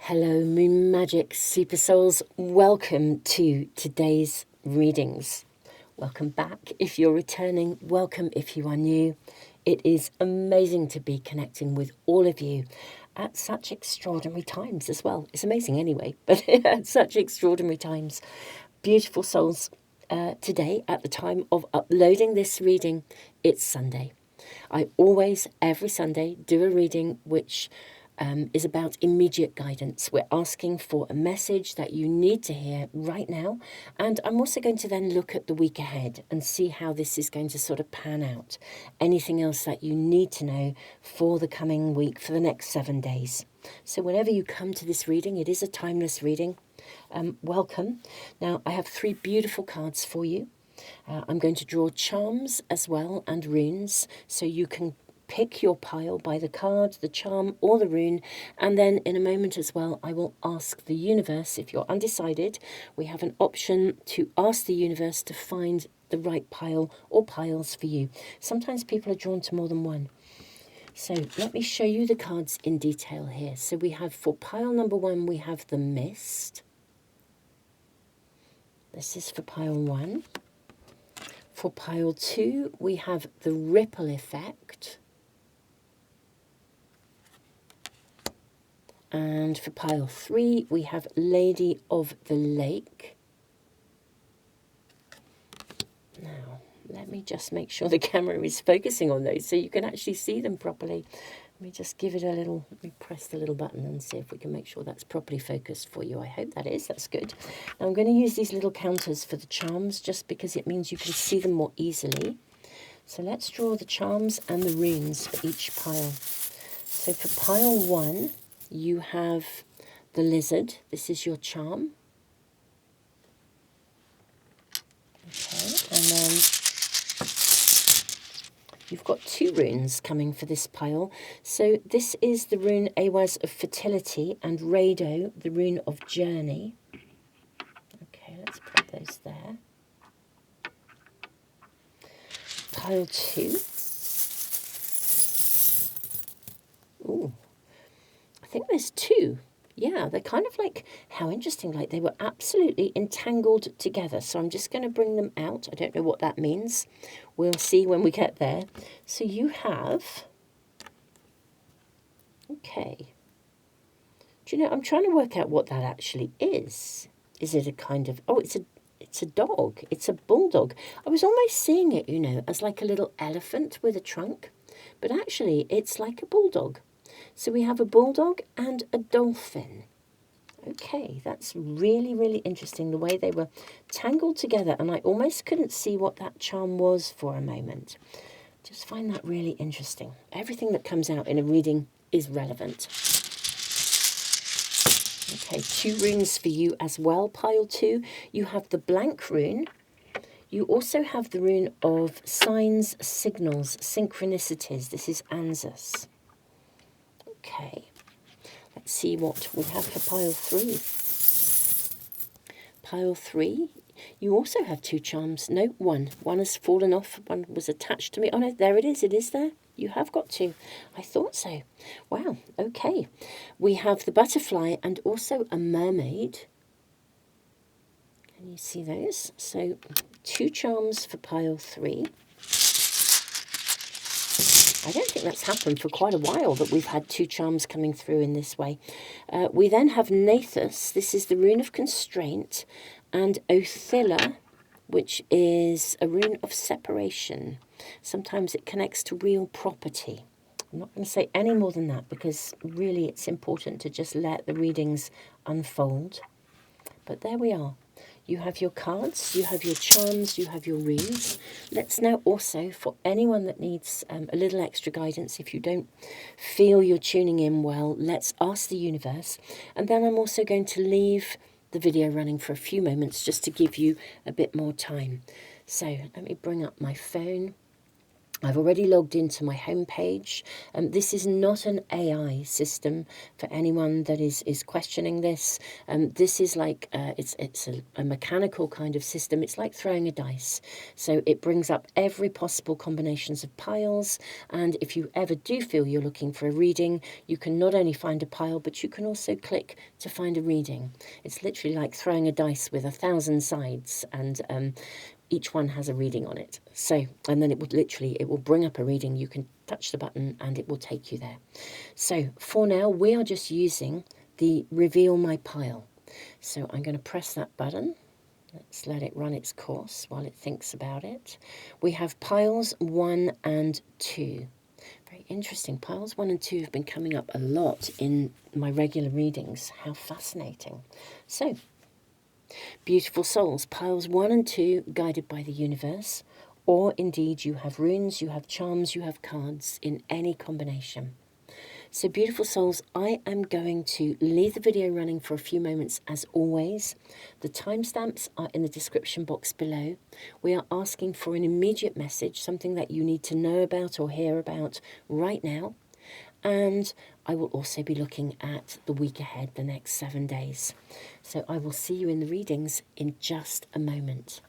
Hello, Moon Magic Super Souls. Welcome to today's readings. Welcome back if you're returning. Welcome if you are new. It is amazing to be connecting with all of you at such extraordinary times as well. It's amazing anyway, but at such extraordinary times. Beautiful souls. Today, at the time of uploading this reading, it's Sunday. I always, every Sunday, do a reading which is about immediate guidance. We're asking for a message that you need to hear right now. And I'm also going to then look at the week ahead and see how this is going to sort of pan out. Anything else that you need to know for the coming week, for the next 7 days. So whenever you come to this reading, it is a timeless reading. Welcome. Now, I have 3 beautiful cards for you. I'm going to draw charms as well and runes, so you can pick your pile by the card, the charm or the rune, and then in a moment as well I will ask the universe. If you're undecided, we have an option to ask the universe to find the right pile or piles for you. Sometimes people are drawn to more than one. So let me show you the cards in detail here. So we have, for pile number 1, we have the Mist. This is for pile 1. For pile 2, we have the Ripple Effect. And for pile 3, we have Lady of the Lake. Now, let me just make sure the camera is focusing on those so you can actually see them properly. Let me just give it a little, let me press the little button and see if we can make sure that's properly focused for you. I hope that is, that's good. Now I'm going to use these little counters for the charms just because it means you can see them more easily. So let's draw the charms and the runes for each pile. So for pile 1, you have the Lizard. This is your charm. Okay, and then you've got 2 runes coming for this pile. So this is the rune Awaz of Fertility and Rado, the rune of Journey. Okay, let's put those there. Pile 2. Ooh. I think there's 2. Yeah, they're kind of like, how interesting, like they were absolutely entangled together. So I'm just going to bring them out. I don't know what that means. We'll see when we get there. So you have, okay. Do you know, I'm trying to work out what that actually is. Is it a kind of, oh, it's a dog. It's a bulldog. I was almost seeing it, you know, as like a little elephant with a trunk. But actually, it's like a bulldog. So we have a bulldog and a dolphin. Okay, that's really, really interesting, the way they were tangled together, and I almost couldn't see what that charm was for a moment. Just find that really interesting. Everything that comes out in a reading is relevant. Okay, 2 runes for you as well. Pile 2, you have the blank rune. You also have the rune of signs, signals, synchronicities. This is Anzus. Okay, let's see what we have for pile 3. Pile 3, you also have 2 charms. No, 1. 1 has fallen off. 1 was attached to me. Oh no, there it is. It is there. You have got 2. I thought so. Wow, okay. We have the butterfly and also a mermaid. Can you see those? So 2 charms for pile 3. I don't think that's happened for quite a while that we've had 2 charms coming through in this way. We then have Nathus. This is the rune of constraint, and Othilla, which is a rune of separation. Sometimes it connects to real property. I'm not going to say any more than that because really it's important to just let the readings unfold. But there we are. You have your cards, you have your charms, you have your runes. Let's now also, for anyone that needs a little extra guidance, if you don't feel you're tuning in well, let's ask the universe. And then I'm also going to leave the video running for a few moments just to give you a bit more time. So let me bring up my phone. I've already logged into my homepage. This is not an AI system for anyone that is questioning this. This is like, it's a mechanical kind of system. It's like throwing a dice. So it brings up every possible combinations of piles. And if you ever do feel you're looking for a reading, you can not only find a pile, but you can also click to find a reading. It's literally like throwing a dice with 1,000 sides, and each one has a reading on it. So, and then it will bring up a reading. You can touch the button and it will take you there. So for now, we are just using the reveal my pile. So I'm going to press that button. Let's let it run its course while it thinks about it. We have piles 1 and 2. Very interesting. Piles 1 and 2 have been coming up a lot in my regular readings. How fascinating. So, beautiful souls, piles 1 and 2, guided by the universe, or indeed you have runes, you have charms, you have cards in any combination. So beautiful souls, I am going to leave the video running for a few moments as always. The timestamps are in the description box below. We are asking for an immediate message, something that you need to know about or hear about right now. And I will also be looking at the week ahead, the next 7 days. So I will see you in the readings in just a moment.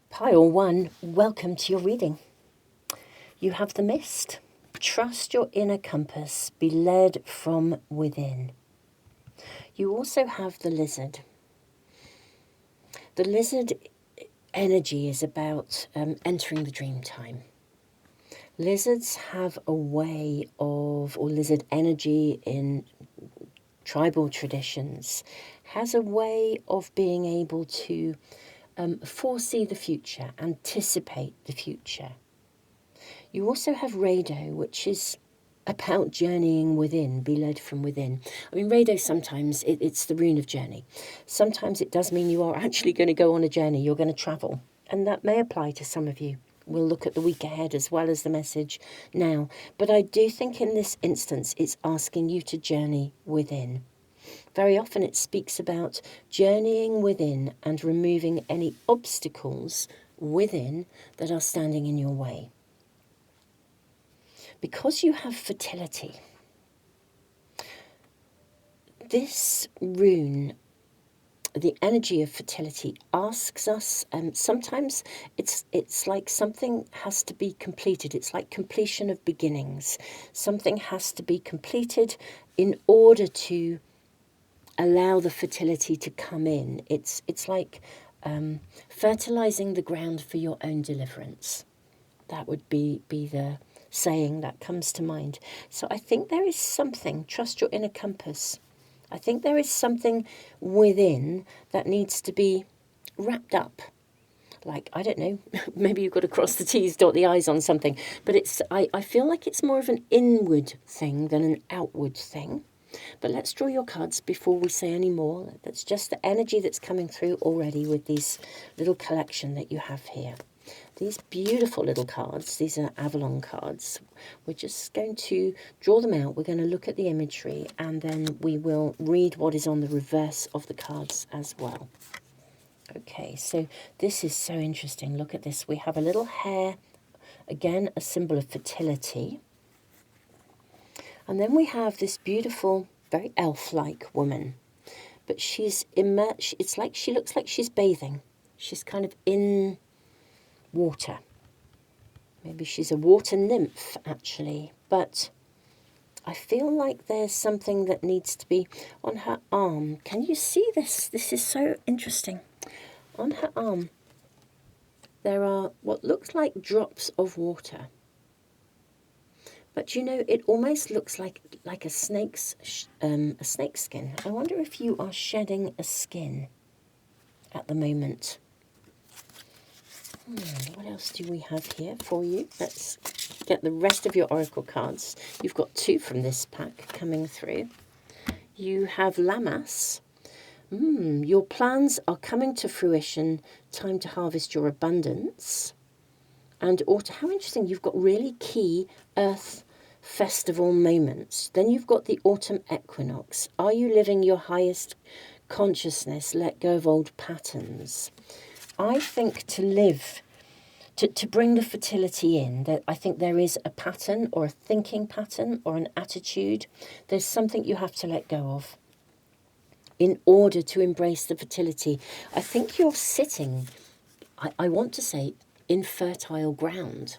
Pile 1, welcome to your reading. You have the mist. Trust your inner compass. Be led from within. You also have the lizard. The lizard energy is about entering the dream time. Lizards have a way of, or lizard energy in tribal traditions, has a way of being able to foresee the future, anticipate the future. You also have Rado, which is about journeying within, be led from within. I mean, Rado sometimes, it's the rune of journey. Sometimes it does mean you are actually going to go on a journey, you're going to travel. And that may apply to some of you. We'll look at the week ahead as well as the message now. But I do think in this instance, it's asking you to journey within. Very often it speaks about journeying within and removing any obstacles within that are standing in your way. Because you have fertility, this rune, the energy of fertility, asks us, sometimes it's like something has to be completed. It's like completion of beginnings. Something has to be completed in order to allow the fertility to come in. It's like fertilizing the ground for your own deliverance. That would be the saying that comes to mind. So I think there is something, trust your inner compass. I think there is something within that needs to be wrapped up. Like, I don't know, maybe you've got to cross the T's, dot the I's on something. But I feel like it's more of an inward thing than an outward thing. But let's draw your cards before we say any more. That's just the energy that's coming through already with this little collection that you have here. These beautiful little cards, these are Avalon cards. We're just going to draw them out. We're going to look at the imagery and then we will read what is on the reverse of the cards as well. Okay, so this is so interesting. Look at this. We have a little hare, again, a symbol of fertility. And then we have this beautiful, very elf-like woman. But she's immersed, it's like she looks like she's bathing. She's kind of in water. Maybe she's a water nymph, actually. But I feel like there's something that needs to be on her arm. Can you see this? This is so interesting. On her arm, there are what looks like drops of water. But you know, it almost looks like a snake's skin. I wonder if you are shedding a skin at the moment. What else do we have here for you? Let's get the rest of your oracle cards. You've got 2 from this pack coming through. You have Lammas. Your plans are coming to fruition. Time to harvest your abundance. And how interesting, you've got really key earth festival moments. Then you've got the autumn equinox. Are you living your highest consciousness? Let go of old patterns. I think to bring the fertility in, that I think there is a pattern or a thinking pattern or an attitude. There's something you have to let go of in order to embrace the fertility. I think you're sitting, I want to say, in fertile ground.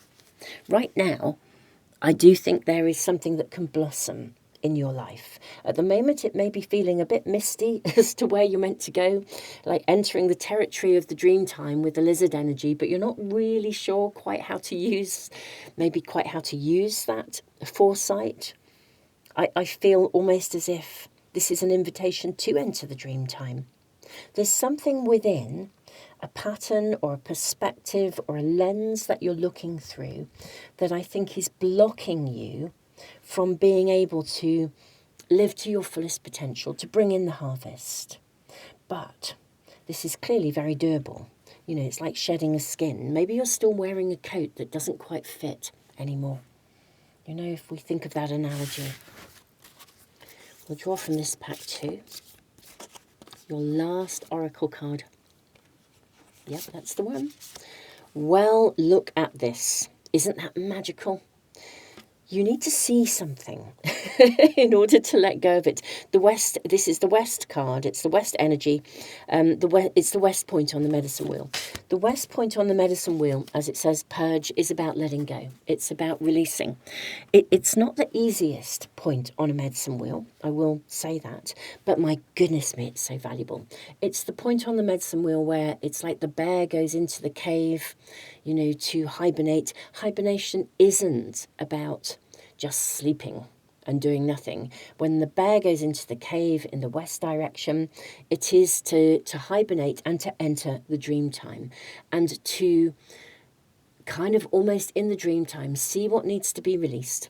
Right now, I do think there is something that can blossom in your life. At the moment, it may be feeling a bit misty as to where you're meant to go, like entering the territory of the dream time with the lizard energy, but you're not really sure quite how to use that foresight. I feel almost as if this is an invitation to enter the dream time. There's something within, a pattern or a perspective or a lens that you're looking through, that I think is blocking you from being able to live to your fullest potential, to bring in the harvest. But this is clearly very doable. You know, it's like shedding a skin. Maybe you're still wearing a coat that doesn't quite fit anymore. You know, if we think of that analogy. We'll draw from this pack too. Your last oracle card. Yep, that's the one. Well, look at this. Isn't that magical? You need to see something in order to let go of it. The West, this is the West card. It's the West energy. It's the West point on the medicine wheel. The West point on the medicine wheel, as it says, purge, is about letting go. It's about releasing. It's not the easiest point on a medicine wheel, I will say that. But my goodness me, it's so valuable. It's the point on the medicine wheel where it's like the bear goes into the cave, you know, to hibernate. Hibernation isn't about just sleeping and doing nothing. When the bear goes into the cave in the west direction, it is to hibernate and to enter the dream time, and to kind of almost in the dream time see what needs to be released,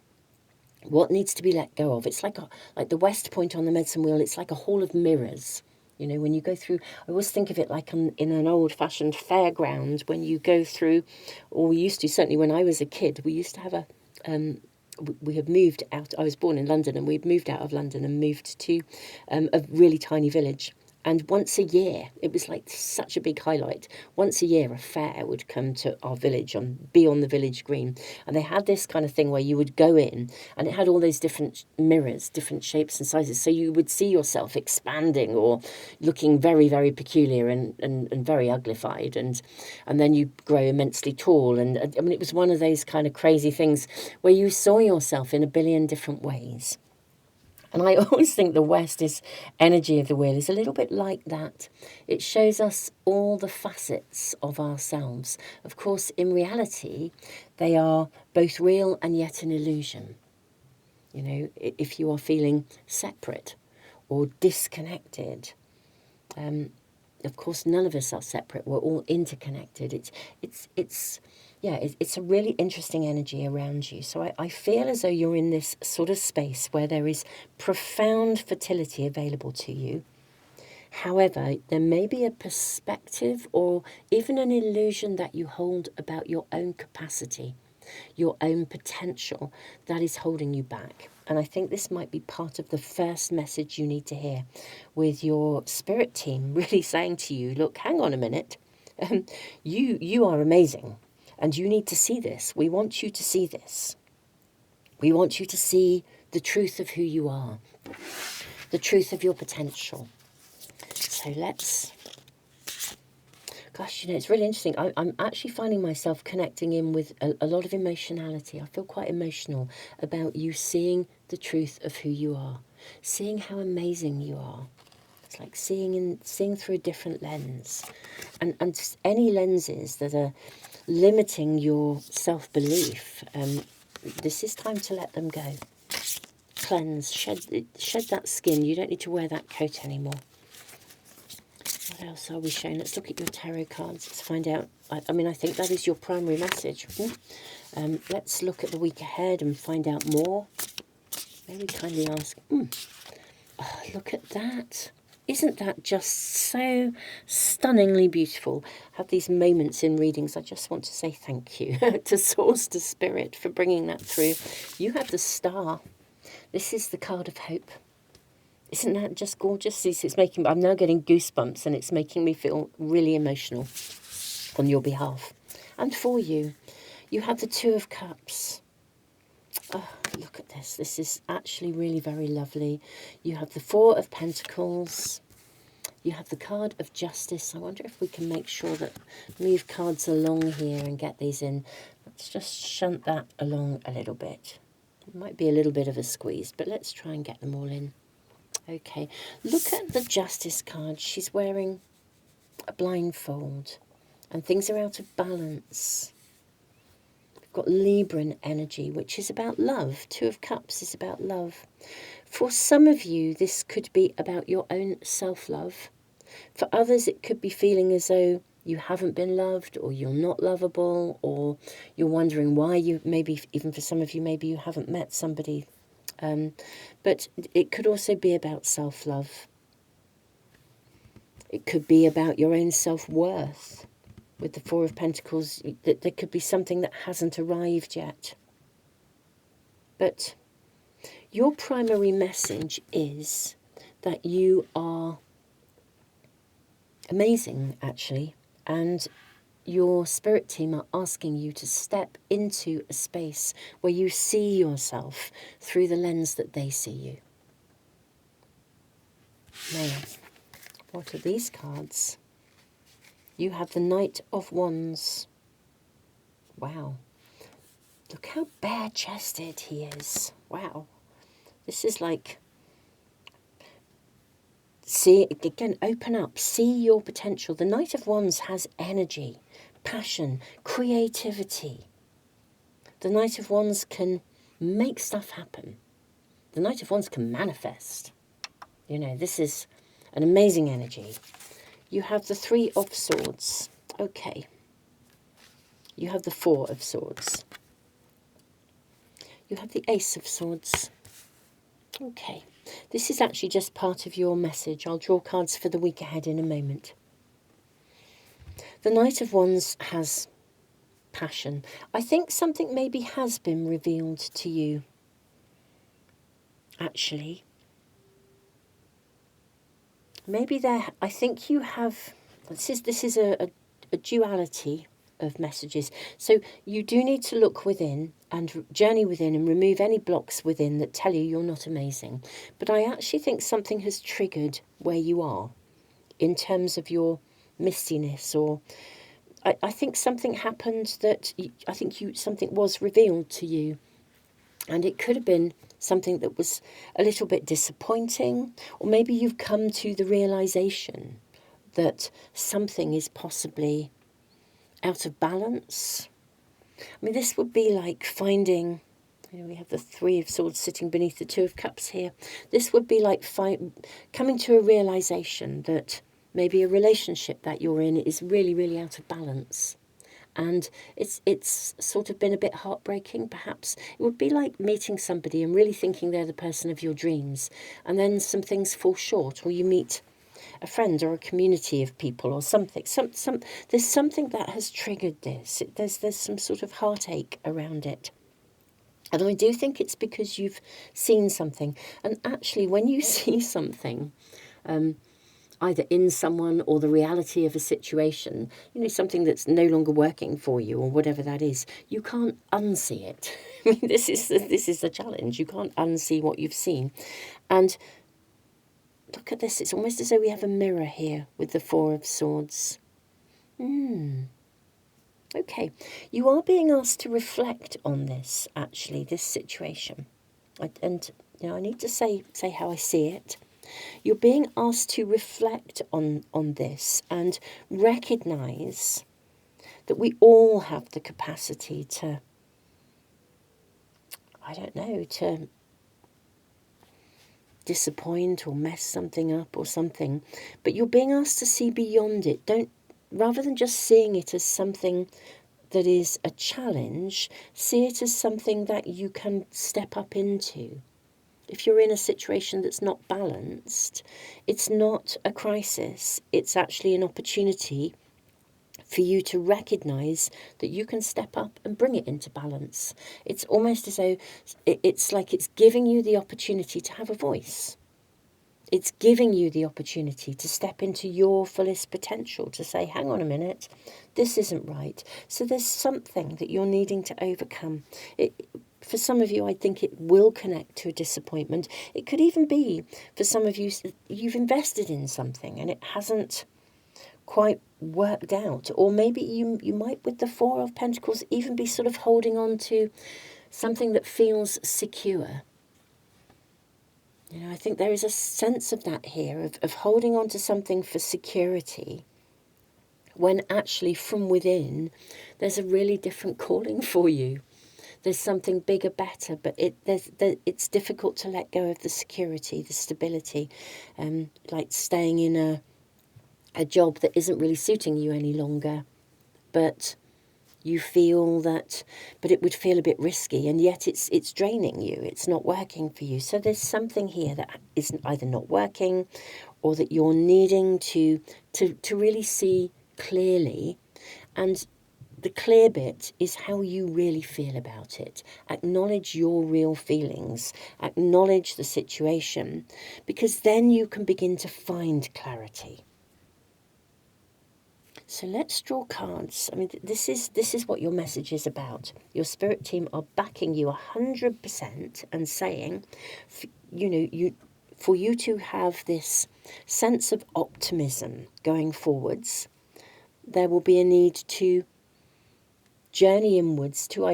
what needs to be let go of. It's like the West point on the medicine wheel. It's like a hall of mirrors. You know, when you go through, I always think of it like in an old-fashioned fairground, when you go through, or we used to, certainly when I was a kid, we used to have we had moved out. I was born in London, and we'd moved out of London and moved to a really tiny village. And once a year, it was like such a big highlight. Once a year, a fair would come to our village, be on the village green. And they had this kind of thing where you would go in, and it had all those different mirrors, different shapes and sizes. So you would see yourself expanding or looking very, very peculiar and very uglified. And then you grow immensely tall. And I mean, it was one of those kind of crazy things where you saw yourself in a billion different ways. And I always think the West energy of the wheel is a little bit like that. It shows us all the facets of ourselves. Of course, in reality, they are both real and yet an illusion. You know, if you are feeling separate or disconnected, of course, none of us are separate. We're all interconnected. It's a really interesting energy around you. So I feel as though you're in this sort of space where there is profound fertility available to you. However, there may be a perspective or even an illusion that you hold about your own capacity, your own potential, that is holding you back. And I think this might be part of the first message you need to hear, with your spirit team really saying to you, look, hang on a minute, you are amazing. And you need to see this. We want you to see this. We want you to see the truth of who you are, the truth of your potential. So gosh, you know, it's really interesting. I'm actually finding myself connecting in with a lot of emotionality. I feel quite emotional about you seeing the truth of who you are, seeing how amazing you are. It's like seeing through a different lens. And any lenses that are limiting your self-belief, this is time to let them go. Cleanse, shed that skin. You don't need to wear that coat anymore. What else are we showing? Let's look at your tarot cards. Let's find out. I mean, I think that is your primary message. Let's look at the week ahead and find out more. Maybe kindly ask, oh, look at that. Isn't that just so stunningly beautiful? I have these moments in readings. I just want to say thank you to Source, to Spirit, for bringing that through. You have the Star. This is the card of hope. Isn't that just gorgeous? It's making, I'm now getting goosebumps, and it's making me feel really emotional on your behalf and for you. You have the Two of Cups. Oh, look at this. This is actually really very lovely. You have the Four of Pentacles. You have the card of Justice. I wonder if we can make sure that move cards along here and get these in. Let's just shunt that along a little bit. It might be a little bit of a squeeze, but let's try and get them all in. Okay, look at the Justice card. She's wearing a blindfold and things are out of balance. We've got Libran energy, which is about love. Two of Cups is about love. For some of you, this could be about your own self-love. For others, it could be feeling as though you haven't been loved, or you're not lovable, or you're wondering why you, maybe even for some of you, maybe you haven't met somebody. But it could also be about self-love. It could be about your own self-worth. With the Four of Pentacles, that there could be something that hasn't arrived yet. But your primary message is that you are amazing, actually, and your spirit team are asking you to step into a space where you see yourself through the lens that they see you. Now, what are these cards? You have the Knight of Wands. Wow. Look how bare-chested he is. Wow. This is like, see, again, open up, see your potential. The Knight of Wands has energy, passion, creativity. The Knight of Wands can make stuff happen. The Knight of Wands can manifest. You know, this is an amazing energy. You have the Three of Swords. Okay. You have the Four of Swords. You have the Ace of Swords. Okay. This is actually just part of your message. I'll draw cards for the week ahead in a moment. The Knight of Wands has passion. I think something maybe has been revealed to you, actually. Maybe there, I think you have, this is a duality of messages. So you do need to look within and journey within and remove any blocks within that tell you you're not amazing. But I actually think something has triggered where you are in terms of your mistiness, or I think something happened that something was revealed to you, and it could have been something that was a little bit disappointing, or maybe you've come to the realization that something is possibly out of balance. I mean, this would be like finding, you know, we have the Three of Swords sitting beneath the Two of Cups here. This would be like coming to a realization that maybe a relationship that you're in is really, really out of balance. And it's sort of been a bit heartbreaking, perhaps. It would be like meeting somebody and really thinking they're the person of your dreams, and then some things fall short, or you meet a friend or a community of people or something. There's something that has triggered this. There's some sort of heartache around it. And I do think it's because you've seen something. And actually, when you see something, either in someone or the reality of a situation, you know, something that's no longer working for you or whatever that is, you can't unsee it. I mean, this is the challenge. You can't unsee what you've seen. And look at this. It's almost as though we have a mirror here with the Four of Swords. Okay. You are being asked to reflect on this, actually, this situation. And you know, I need to say how I see it. You're being asked to reflect on this and recognise that we all have the capacity to, I don't know, disappoint or mess something up or something, but you're being asked to see beyond it. Rather than just seeing it as something that is a challenge, see it as something that you can step up into. If you're in a situation that's not balanced, it's not a crisis, it's actually an opportunity for you to recognise that you can step up and bring it into balance. It's almost as though it's like it's giving you the opportunity to have a voice. It's giving you the opportunity to step into your fullest potential, to say, hang on a minute, this isn't right. So there's something that you're needing to overcome. For some of you, I think it will connect to a disappointment. It could even be, for some of you, you've invested in something and it hasn't quite worked out. Or maybe you might, with the Four of Pentacles, even be sort of holding on to something that feels secure. You know, I think there is a sense of that here, of holding on to something for security, when actually from within, there's a really different calling for you. There's something bigger, better, but it's difficult to let go of the security, the stability, like staying in a job that isn't really suiting you any longer, but you feel that, but it would feel a bit risky, and yet it's draining you. It's not working for you. So there's something here that is either not working, or that you're needing to really see clearly. And the clear bit is how you really feel about it. Acknowledge your real feelings. Acknowledge the situation, because then you can begin to find clarity. So let's draw cards. I mean, this is what your message is about. Your spirit team are backing you 100% and saying, for you to have this sense of optimism going forwards, there will be a need to journey inwards to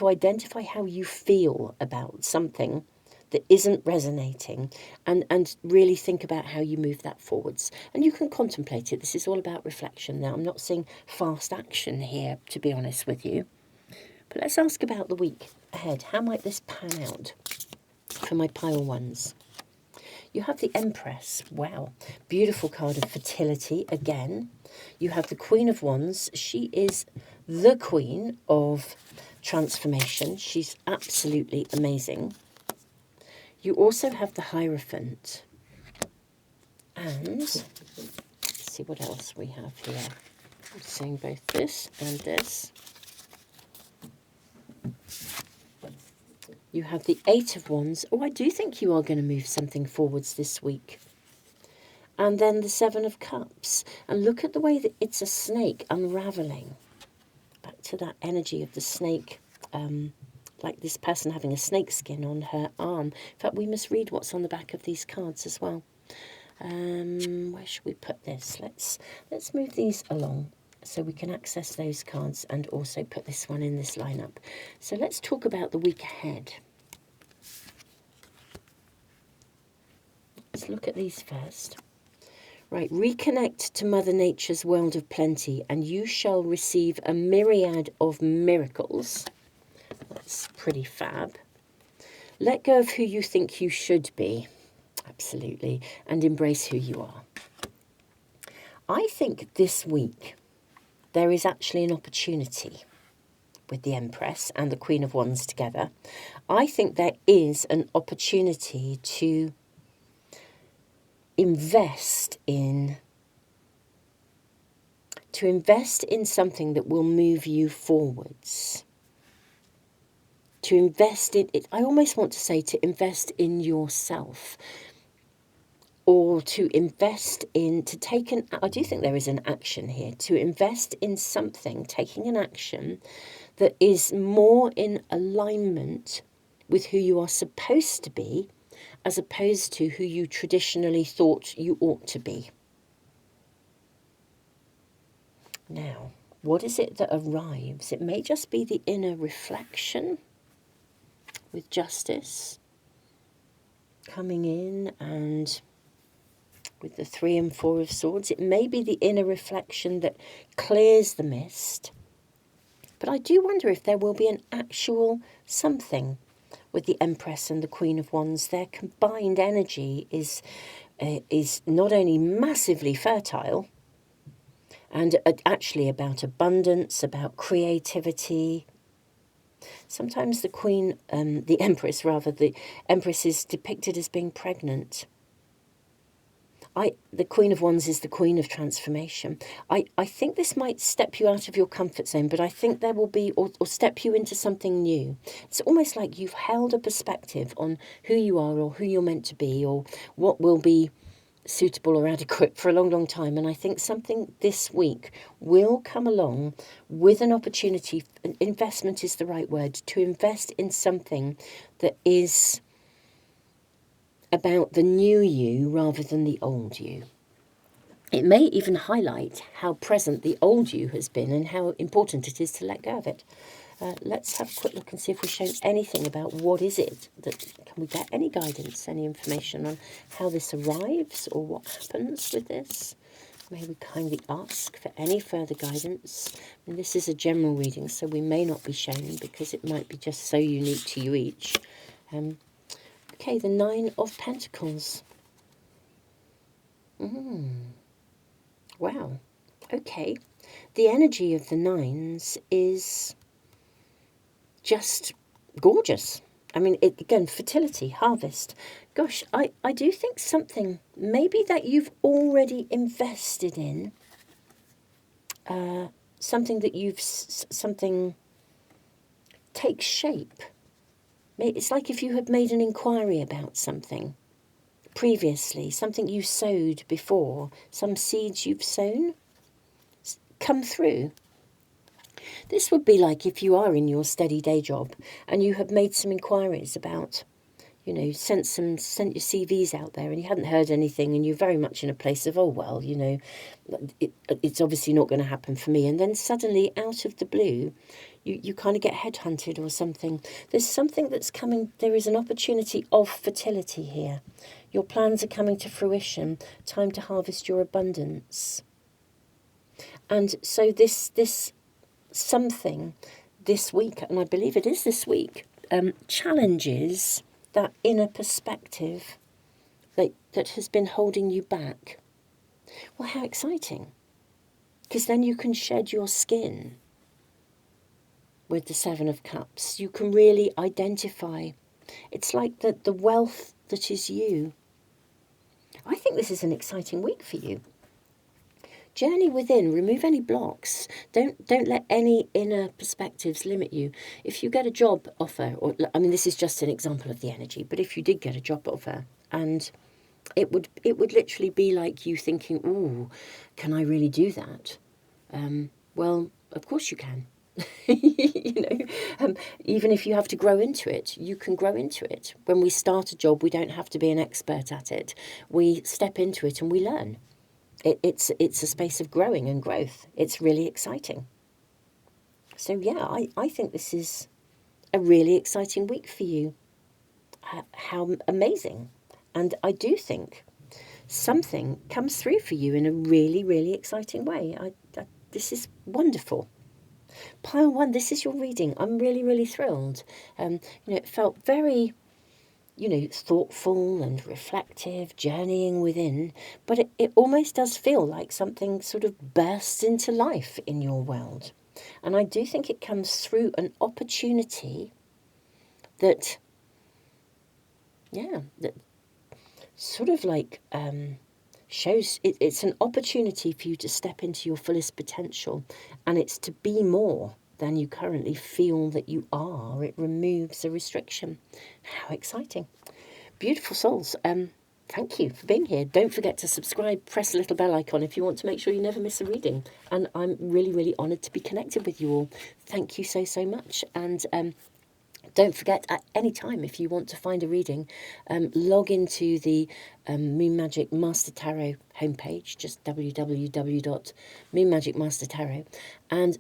identify how you feel about something that isn't resonating, and really think about how you move that forwards. And you can contemplate it. This is all about reflection. Now, I'm not seeing fast action here, to be honest with you. But let's ask about the week ahead. How might this pan out for my pile ones? You have the Empress. Wow. Beautiful card of fertility again. You have the Queen of Wands. She is the Queen of transformation. She's absolutely amazing. You also have the Hierophant. And let's see what else we have here. I'm seeing both this and this. You have the Eight of Wands. Oh, I do think you are going to move something forwards this week. And then the Seven of Cups. And look at the way that it's a snake unraveling. Back to that energy of the snake. Like this person having a snake skin on her arm. In fact, we must read what's on the back of these cards as well. Where should we put this? Let's move these along so we can access those cards and also put this one in this lineup. So let's talk about the week ahead. Let's look at these first. Right, reconnect to Mother Nature's world of plenty, and you shall receive a myriad of miracles. That's pretty fab. Let go of who you think you should be. Absolutely. And embrace who you are. I think this week there is actually an opportunity with the Empress and the Queen of Wands together. I think there is an opportunity to invest in something that will move you forwards. To invest in it, I almost want to say to invest in yourself, or to invest in, I do think there is an action here, to invest in something, taking an action that is more in alignment with who you are supposed to be, as opposed to who you traditionally thought you ought to be. Now, what is it that arrives? It may just be the inner reflection with Justice coming in, and with the 3 and 4 of Swords, it may be the inner reflection that clears the mist. But I do wonder if there will be an actual something with the Empress and the Queen of Wands, their combined energy is not only massively fertile and actually about abundance, about creativity. Sometimes the Empress is depicted as being pregnant. The Queen of Wands is the Queen of transformation. I think this might step you out of your comfort zone, but I think there will be, or step you into something new. It's almost like you've held a perspective on who you are or who you're meant to be or what will be suitable or adequate for a long, long time. And I think something this week will come along with an opportunity. Investment is the right word, to invest in something that is about the new you rather than the old you. It may even highlight how present the old you has been and how important it is to let go of it. Let's have a quick look and see if we're shown anything about what is it. Can we get any guidance, any information on how this arrives or what happens with this? May we kindly ask for any further guidance. And this is a general reading, so we may not be shown because it might be just so unique to you each. Okay, the Nine of Pentacles. Wow. Okay. The energy of the nines is just gorgeous. I mean, again, fertility, harvest. Gosh, I do think something maybe that you've already invested in, something takes shape. It's like if you had made an inquiry about something previously, something you sowed before, some seeds you've sown come through. This would be like if you are in your steady day job and you have made some inquiries about, sent your CVs out there and you hadn't heard anything and you're very much in a place of, oh, well, it's obviously not going to happen for me. And then suddenly out of the blue, you kind of get headhunted or something. There's something that's coming. There is an opportunity of fertility here. Your plans are coming to fruition. Time to harvest your abundance. And so this something this week, and I believe it is this week, challenges that inner perspective that has been holding you back. Well, how exciting. Because then you can shed your skin with the Seven of Cups. You can really identify. It's like the wealth that is you. I think this is an exciting week for you. Journey within, remove any blocks. Don't let any inner perspectives limit you. If you get a job offer, this is just an example of the energy, but if you did get a job offer and it would literally be like you thinking, ooh, can I really do that? Well, of course you can. Even if you have to grow into it, you can grow into it. When we start a job, we don't have to be an expert at it. We step into it and we learn. It's a space of growing and growth. It's really exciting. So yeah, I think this is a really exciting week for you. How amazing. And I do think something comes through for you in a really, really exciting way. This is wonderful. Pile 1, this is your reading. I'm really, really thrilled. It felt very, thoughtful and reflective, journeying within, but it almost does feel like something sort of bursts into life in your world. And I do think it comes through an opportunity that sort of like shows it's an opportunity for you to step into your fullest potential, and it's to be more than you currently feel that you are. It removes a restriction. How exciting. Beautiful souls. Thank you for being here. Don't forget to subscribe, press the little bell icon if you want to make sure you never miss a reading. And I'm really, really honoured to be connected with you all. Thank you so, so much. And don't forget, at any time, if you want to find a reading, log into the Moon Magic Master Tarot homepage, just www.moonmagicmastertarot, and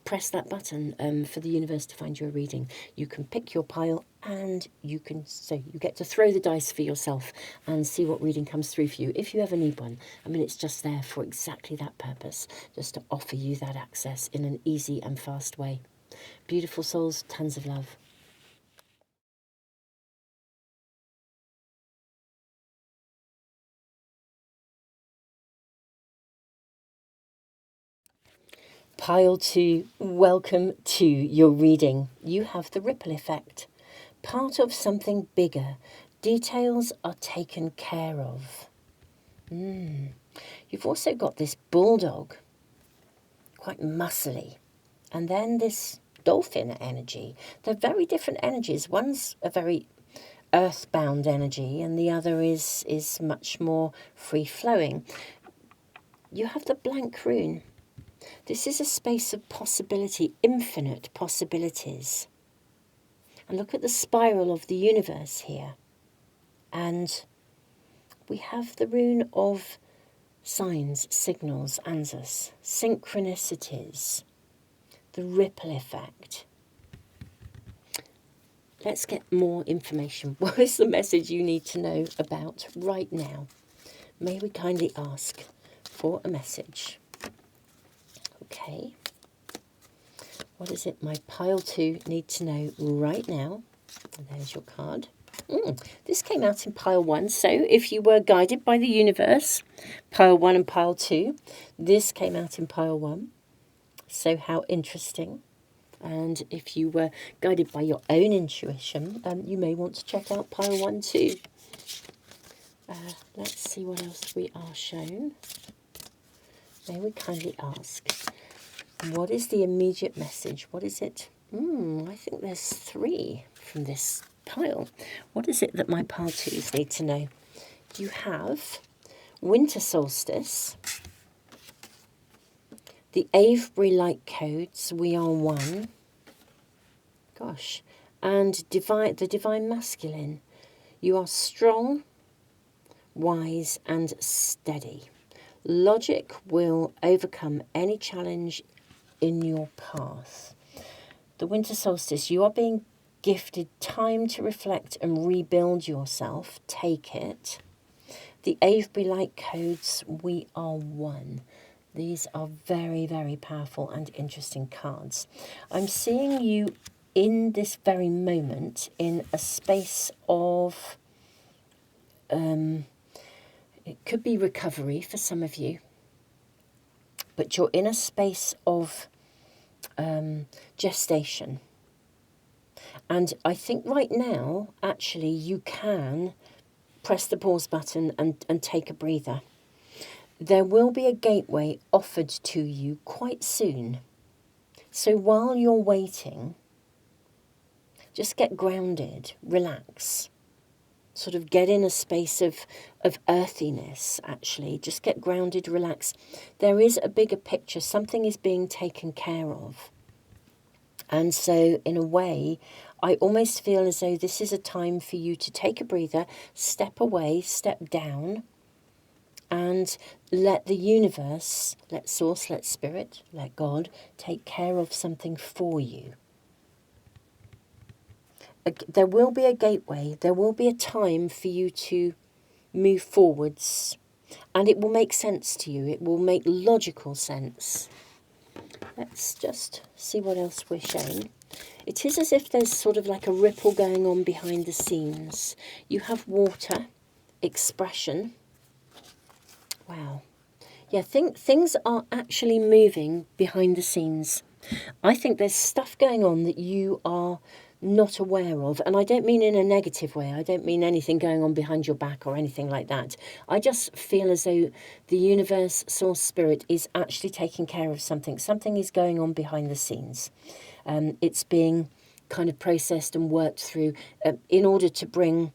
press that button for the universe to find you a reading. You can pick your pile, and you get to throw the dice for yourself and see what reading comes through for you, if you ever need one. It's just there for exactly that purpose, just to offer you that access in an easy and fast way. Beautiful souls, tons of love. Pile 2, welcome to your reading. You have the ripple effect. Part of something bigger. Details are taken care of. You've also got this bulldog, quite muscly. And then this dolphin energy. They're very different energies. One's a very earthbound energy and the other is much more free-flowing. You have the blank rune. This is a space of possibility, infinite possibilities. And look at the spiral of the universe here. And we have the rune of signs, signals, answers, synchronicities, the ripple effect. Let's get more information. What is the message you need to know about right now? May we kindly ask for a message? Okay. What is it my pile 2 need to know right now? And there's your card. This came out in pile 1. So if you were guided by the universe, pile 1 and pile 2, this came out in pile 1. So how interesting. And if you were guided by your own intuition, you may want to check out pile 1 too. Let's see what else we are shown. May we kindly ask, what is the immediate message? What is it? I think there's 3 from this pile. What is it that my pile 2s need to know? You have winter solstice, the Avebury light codes, we are one. Gosh. And the divine masculine. You are strong, wise and steady. Logic will overcome any challenge in your path. The winter solstice, you are being gifted time to reflect and rebuild yourself. Take it. The Avebury light codes, we are one. These are very, very powerful and interesting cards. I'm seeing you in this very moment in a space of, it could be recovery for some of you, but you're in a space of gestation. And I think right now, actually, you can press the pause button and take a breather. There will be a gateway offered to you quite soon. So while you're waiting, just get grounded, relax. Sort of get in a space of earthiness, actually. Just get grounded, relax. There is a bigger picture. Something is being taken care of. And so, in a way, I almost feel as though this is a time for you to take a breather, step away, step down, and let the universe, let source, let spirit, let God take care of something for you. There will be a gateway, there will be a time for you to move forwards, and it will make sense to you, it will make logical sense. Let's just see what else we're shown. It is as if there's sort of like a ripple going on behind the scenes. You have water, expression. Wow. Yeah, things are actually moving behind the scenes. I think there's stuff going on that you are not aware of. And I don't mean in a negative way. I don't mean anything going on behind your back or anything like that. I just feel as though the universe, source, spirit is actually taking care of something. Something is going on behind the scenes. It's being kind of processed and worked through in order to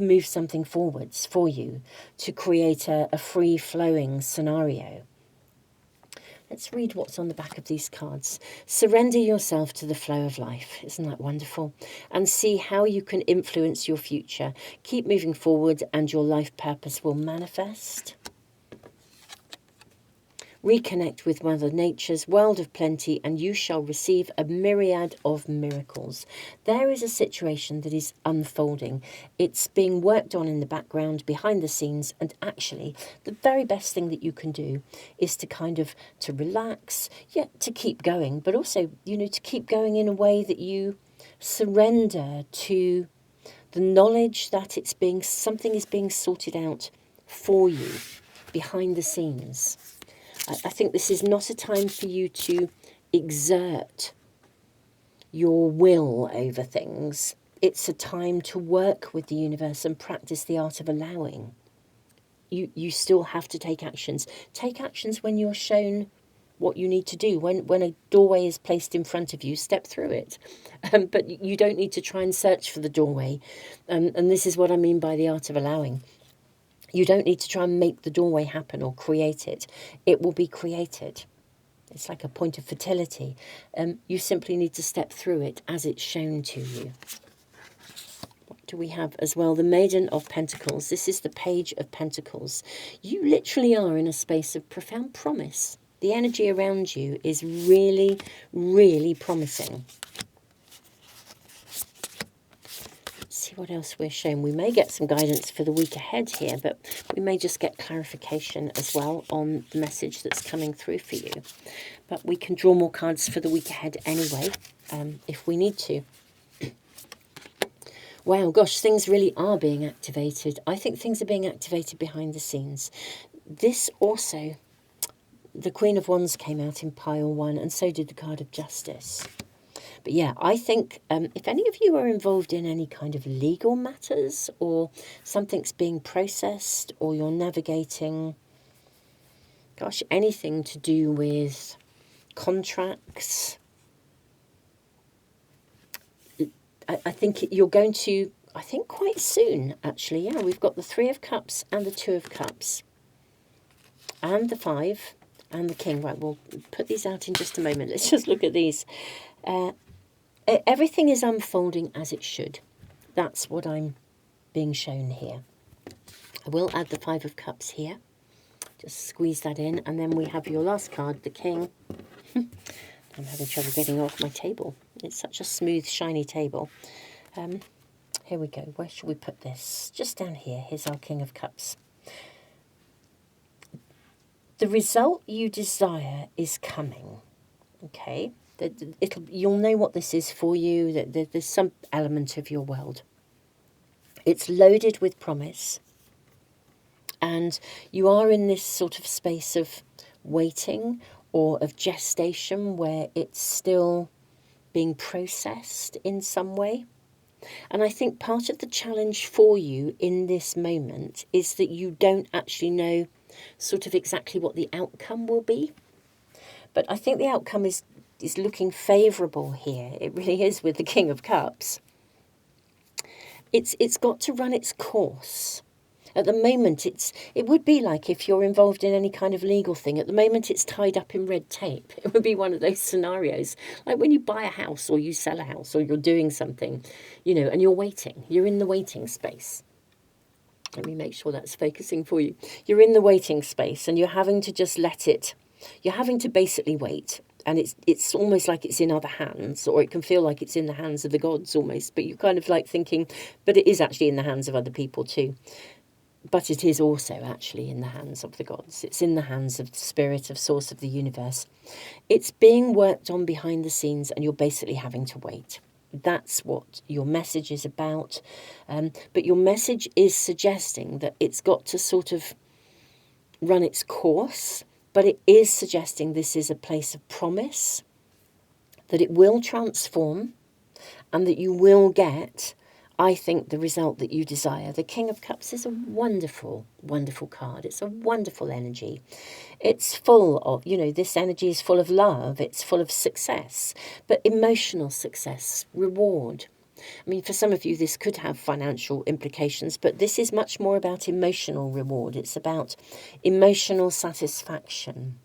move something forwards for you, to create a free-flowing scenario. Let's read what's on the back of these cards. Surrender yourself to the flow of life. Isn't that wonderful? And see how you can influence your future. Keep moving forward and your life purpose will manifest. Reconnect with Mother Nature's world of plenty and you shall receive a myriad of miracles. There is a situation that is unfolding. It's being worked on in the background, behind the scenes, and actually the very best thing that you can do is to relax, to keep going, but also, to keep going in a way that you surrender to the knowledge that something is being sorted out for you behind the scenes. I think this is not a time for you to exert your will over things. It's a time to work with the universe and practice the art of allowing. You still have to take actions. Take actions when you're shown what you need to do. When a doorway is placed in front of you, step through it. But you don't need to try and search for the doorway. And this is what I mean by the art of allowing. You don't need to try and make the doorway happen or create it. It will be created. It's like a point of fertility. You simply need to step through it as it's shown to you. What do we have as well? The Maiden of Pentacles. This is the Page of Pentacles. You literally are in a space of profound promise. The energy around you is really, really promising. Let's see what else we're shown. We may get some guidance for the week ahead here, but we may just get clarification as well on the message that's coming through for you. But we can draw more cards for the week ahead anyway, if we need to. Wow, gosh, things really are being activated. I think things are being activated behind the scenes. This also, the Queen of Wands came out in pile 1, and so did the card of Justice. But yeah, I think if any of you are involved in any kind of legal matters, or something's being processed, or you're navigating, gosh, anything to do with contracts, I think you're going to, I think quite soon, actually. Yeah, we've got the 3 of Cups and the 2 of Cups. And the 5 and the King. Right, we'll put these out in just a moment. Let's just look at these. Everything is unfolding as it should. That's what I'm being shown here. I will add the 5 of Cups here. Just squeeze that in. And then we have your last card, the King. I'm having trouble getting off my table. It's such a smooth, shiny table. Here we go. Where should we put this? Just down here. Here's our King of Cups. The result you desire is coming. Okay? You'll know what this is for you. There's some element of your world. It's loaded with promise. And you are in this sort of space of waiting or of gestation where it's still being processed in some way. And I think part of the challenge for you in this moment is that you don't actually know sort of exactly what the outcome will be. But I think the outcome is looking favourable here. It really is with the King of Cups. It's got to run its course. At the moment, it would be like if you're involved in any kind of legal thing. At the moment, it's tied up in red tape. It would be one of those scenarios. Like when you buy a house or you sell a house or you're doing something, you know, and you're waiting. You're in the waiting space. Let me make sure that's focusing for you. You're in the waiting space and you're having to just let it. You're having to basically wait. And it's almost like it's in other hands, or it can feel like it's in the hands of the gods almost. But you're kind of like thinking, but it is actually in the hands of other people too. But it is also actually in the hands of the gods. It's in the hands of the spirit, of source of the universe. It's being worked on behind the scenes and you're basically having to wait. That's what your message is about. But your message is suggesting that it's got to sort of run its course. But it is suggesting this is a place of promise, that it will transform and that you will get, I think, the result that you desire. The King of Cups is a wonderful, wonderful card. It's a wonderful energy. It's full of, you know, this energy is full of love. It's full of success, but emotional success, reward. I mean, for some of you, this could have financial implications, but this is much more about emotional reward. It's about emotional satisfaction.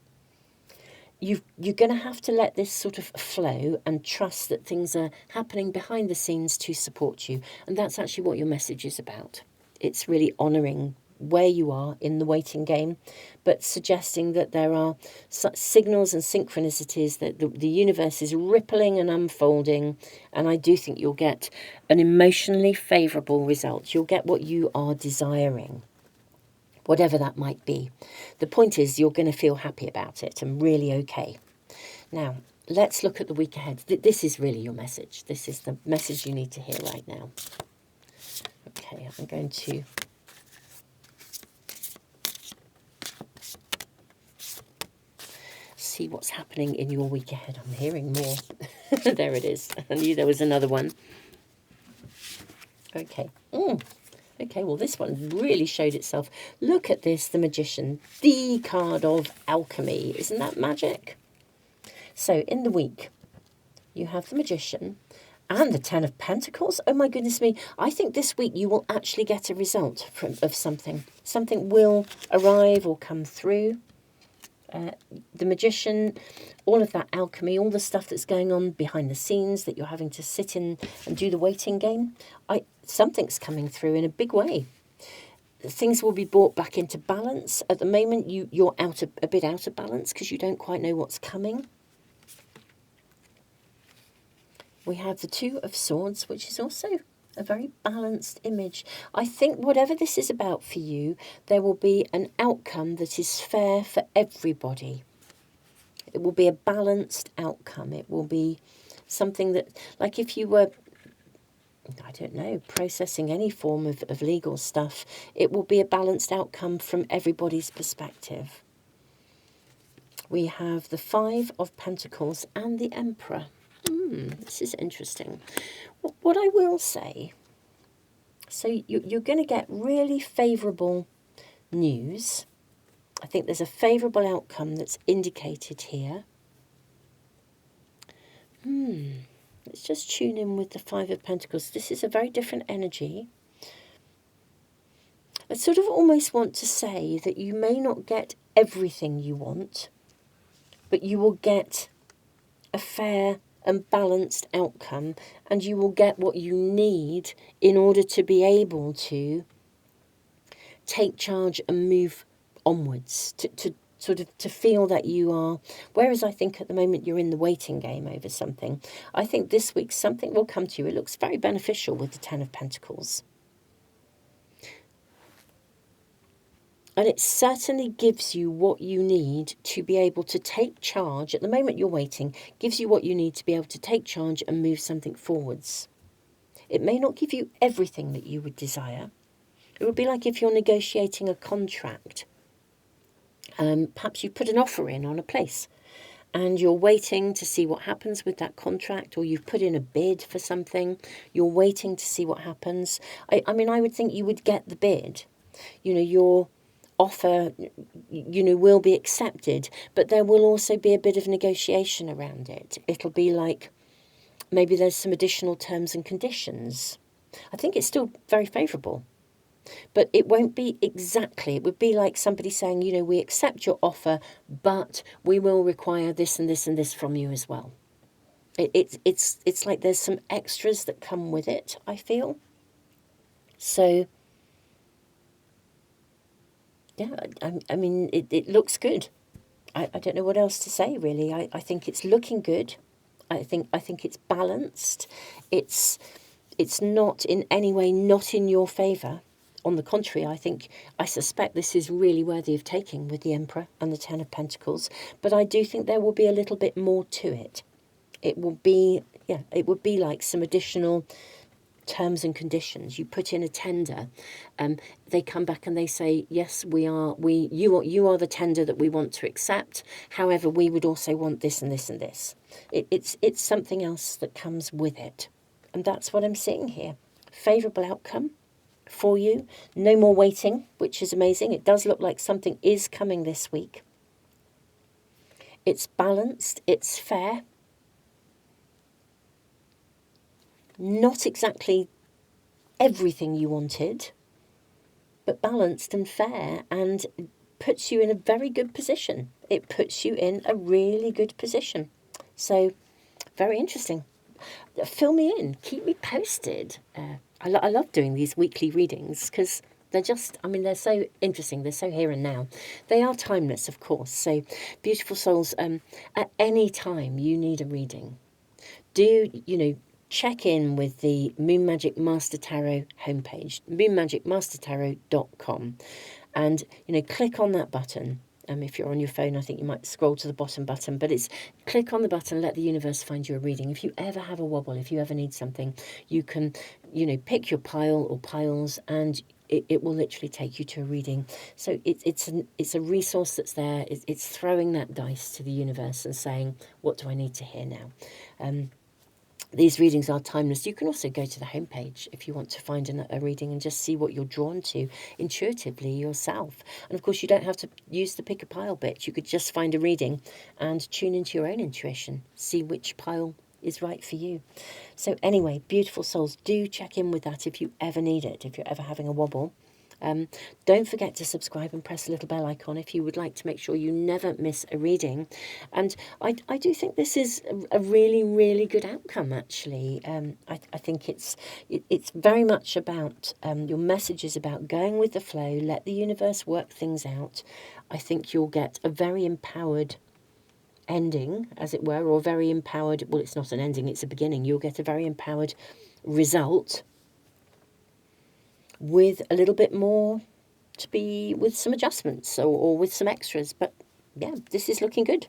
You're going to have to let this sort of flow and trust that things are happening behind the scenes to support you. And that's actually what your message is about. It's really honouring where you are in the waiting game, but suggesting that there are such signals and synchronicities that the universe is rippling and unfolding. And I do think you'll get an emotionally favourable result. You'll get what you are desiring, whatever that might be. The point is you're going to feel happy about it and really okay. Now, let's look at the week ahead. This is really your message. This is the message you need to hear right now. Okay, I'm going to... see what's happening in your week ahead. I'm hearing more. There it is. I knew there was another one. Okay. Okay, well, this one really showed itself. Look at this, the Magician, the card of alchemy. Isn't that magic? So in the week, you have the Magician and the Ten of Pentacles. Oh, my goodness me. I think this week you will actually get a result of something. Something will arrive or come through. The Magician, all of that alchemy, all the stuff that's going on behind the scenes that you're having to sit in and do the waiting game. Something's coming through in a big way. Things will be brought back into balance. At the moment, you're a bit out of balance because you don't quite know what's coming. We have the Two of Swords, which is also a very balanced image. I think whatever this is about for you, there will be an outcome that is fair for everybody. It will be a balanced outcome. It will be something that, like if you were, I don't know, processing any form of legal stuff, it will be a balanced outcome from everybody's perspective. We have the Five of Pentacles and the Emperor. This is interesting. What I will say, so you're going to get really favourable news. I think there's a favourable outcome that's indicated here. Let's just tune in with the Five of Pentacles. This is a very different energy. I sort of almost want to say that you may not get everything you want, but you will get a fair and balanced outcome, and you will get what you need in order to be able to take charge and move onwards, to sort of to feel that you are, whereas I think at the moment you're in the waiting game over something. I think this week something will come to you. It looks very beneficial with the Ten of Pentacles. And it certainly gives you what you need to be able to take charge. At the moment you're waiting, gives you what you need to be able to take charge and move something forwards. It may not give you everything that you would desire. It would be like if you're negotiating a contract. Perhaps you put an offer in on a place and you're waiting to see what happens with that contract, or you've put in a bid for something. You're waiting to see what happens. I mean, I would think you would get the bid. You know, your offer, will be accepted, but there will also be a bit of negotiation around it. It'll be like maybe there's some additional terms and conditions. I think it's still very favourable, but it won't be exactly. It would be like somebody saying, we accept your offer, but we will require this and this and this from you as well. It's like there's some extras that come with it, I feel. So yeah, I mean, it looks good. I don't know what else to say, really. I think it's looking good. I think it's balanced. It's not in any way not in your favour. On the contrary, I suspect this is really worthy of taking with the Emperor and the Ten of Pentacles. But I do think there will be a little bit more to it. It would be like some additional terms and conditions. You put in a tender, they come back and they say, yes, you are the tender that we want to accept. However, we would also want this and this and this. It's something else that comes with it. And that's what I'm seeing here. Favourable outcome for you. No more waiting, which is amazing. It does look like something is coming this week. It's balanced. It's fair. Not exactly everything you wanted, but balanced and fair, and puts you in a very good position. It puts you in a really good position. So, very interesting. Fill me in. Keep me posted. I love doing these weekly readings because they're they're so interesting. They're so here and now. They are timeless, of course. So, beautiful souls, at any time you need a reading, check in with the Moon Magic Master Tarot homepage, moonmagicmastertarot.com, and click on that button. If you're on your phone, I think you might scroll to the bottom button, but it's click on the button, let the universe find you a reading. If you ever have a wobble, if you ever need something, you can, pick your pile or piles, and it will literally take you to a reading. So it's a resource that's there. It's throwing that dice to the universe and saying, what do I need to hear now? These readings are timeless. You can also go to the homepage if you want to find a reading and just see what you're drawn to intuitively yourself. And of course, you don't have to use the pick a pile bit. You could just find a reading and tune into your own intuition, see which pile is right for you. So anyway, beautiful souls, do check in with that if you ever need it, if you're ever having a wobble. Don't forget to subscribe and press the little bell icon if you would like to make sure you never miss a reading. And I do think this is a really, really good outcome, actually. I think it's very much about, your message is about going with the flow, let the universe work things out. I think you'll get a very empowered ending, as it were, or very empowered, well, it's not an ending, it's a beginning. You'll get a very empowered result with a little bit more to be, with some adjustments or with some extras. But yeah, this is looking good.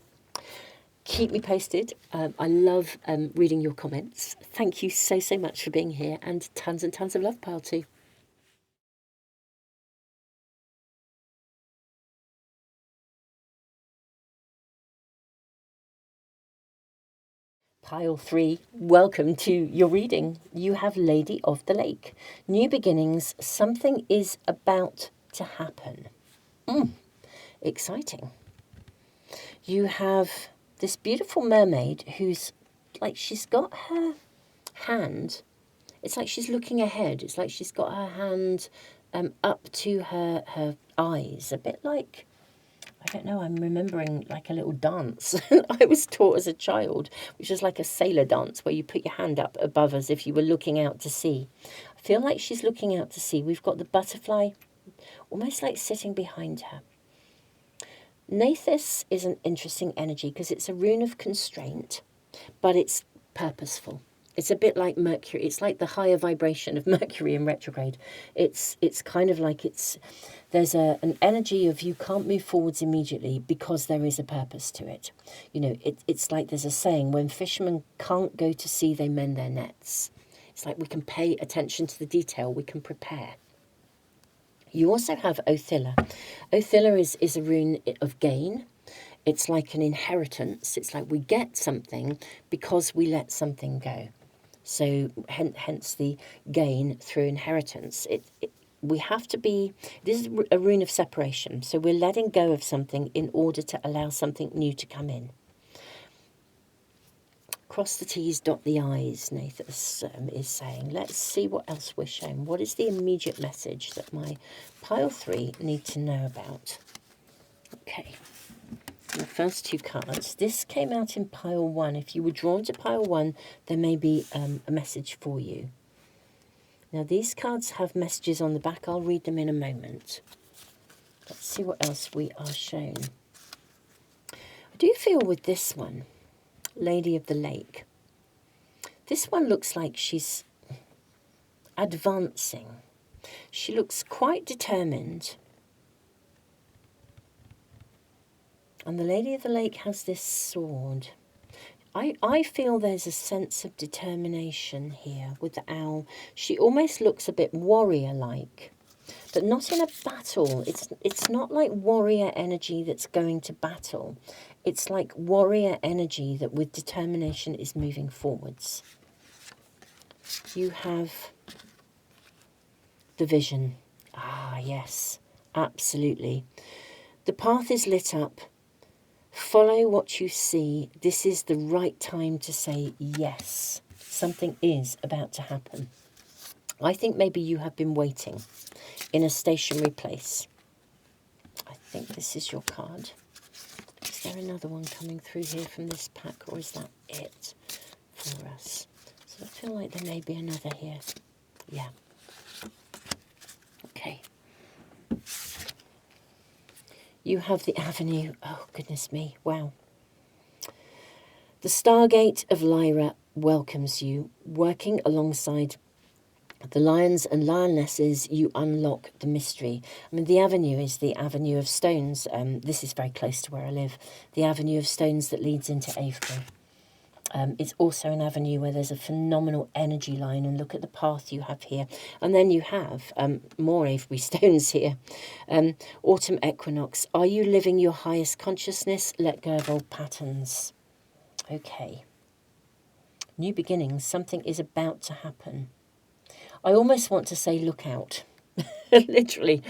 Keep me posted. I love reading your comments. Thank you so much for being here, and tons of love, pile 2. Pile 3, welcome to your reading. You have Lady of the Lake. New beginnings, something is about to happen. Exciting. You have this beautiful mermaid who's like, she's got her hand, it's like she's looking ahead. It's like she's got her hand up to her eyes, a bit like, I don't know, I'm remembering like a little dance I was taught as a child, which is like a sailor dance where you put your hand up above as if you were looking out to sea. I feel like she's looking out to sea. We've got the butterfly almost like sitting behind her. Nathis is an interesting energy because it's a rune of constraint, but it's purposeful. It's a bit like Mercury. It's like the higher vibration of Mercury in retrograde. It's kind of like there's an energy of you can't move forwards immediately because there is a purpose to it. You know, it's like there's a saying, when fishermen can't go to sea, they mend their nets. It's like we can pay attention to the detail, we can prepare. You also have Othilla. Othilla is a rune of gain. It's like an inheritance. It's like we get something because we let something go. So hence the gain through inheritance. We have to be, this is a rune of separation. So we're letting go of something in order to allow something new to come in. Cross the T's, dot the I's, Nathis is saying. Let's see what else we're shown. What is the immediate message that my pile 3 need to know about? Okay. The first 2 cards. This came out in pile 1. If you were drawn to pile 1, there may be a message for you. Now, these cards have messages on the back. I'll read them in a moment. Let's see what else we are shown. I do feel with this one, Lady of the Lake, this one looks like she's advancing. She looks quite determined. And the Lady of the Lake has this sword. I feel there's a sense of determination here with the owl. She almost looks a bit warrior-like, but not in a battle. It's not like warrior energy that's going to battle. It's like warrior energy that with determination is moving forwards. You have the vision. Ah, yes, absolutely. The path is lit up. Follow what you see. This is the right time to say yes. Something is about to happen. I think maybe you have been waiting in a stationary place. I think this is your card. Is there another one coming through here from this pack, or is that it for us? So I feel like there may be another here. Yeah. Okay. You have the Avenue. Oh, goodness me. Wow. The Stargate of Lyra welcomes you. Working alongside the lions and lionesses, you unlock the mystery. I mean, the avenue is the Avenue of Stones. This is very close to where I live. The Avenue of Stones that leads into Avebury. It's also an avenue where there's a phenomenal energy line, and look at the path you have here. And then you have more Avery stones here. Autumn equinox. Are you living your highest consciousness? Let go of old patterns. Okay. New beginnings. Something is about to happen. I almost want to say look out. Literally,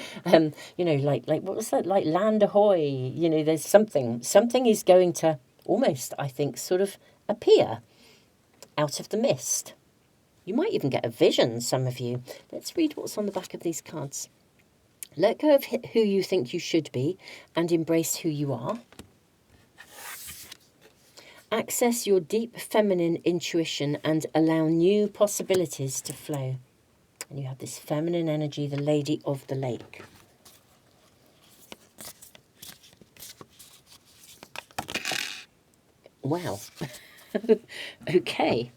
you know, like what was that? Like land ahoy. You know, there's something is going to almost, I think, sort of appear out of the mist. You might even get a vision, some of you. Let's read what's on the back of these cards. Let go of who you think you should be and embrace who you are. Access your deep feminine intuition and allow new possibilities to flow. And you have this feminine energy, the Lady of the Lake. Wow. Okay.